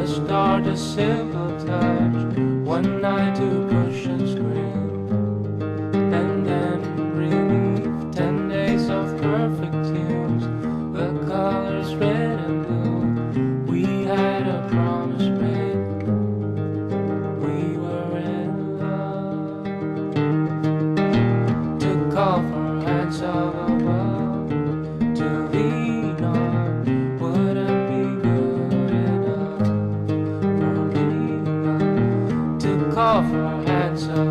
Let's start a simple touch. One night to push and scream, and then relief. 10 days of perfect tunes. The colors red and blue. We had a promise made. We were in love. Took off our hats of above to lean on. Wouldn't be good enough for me. Took off our hats of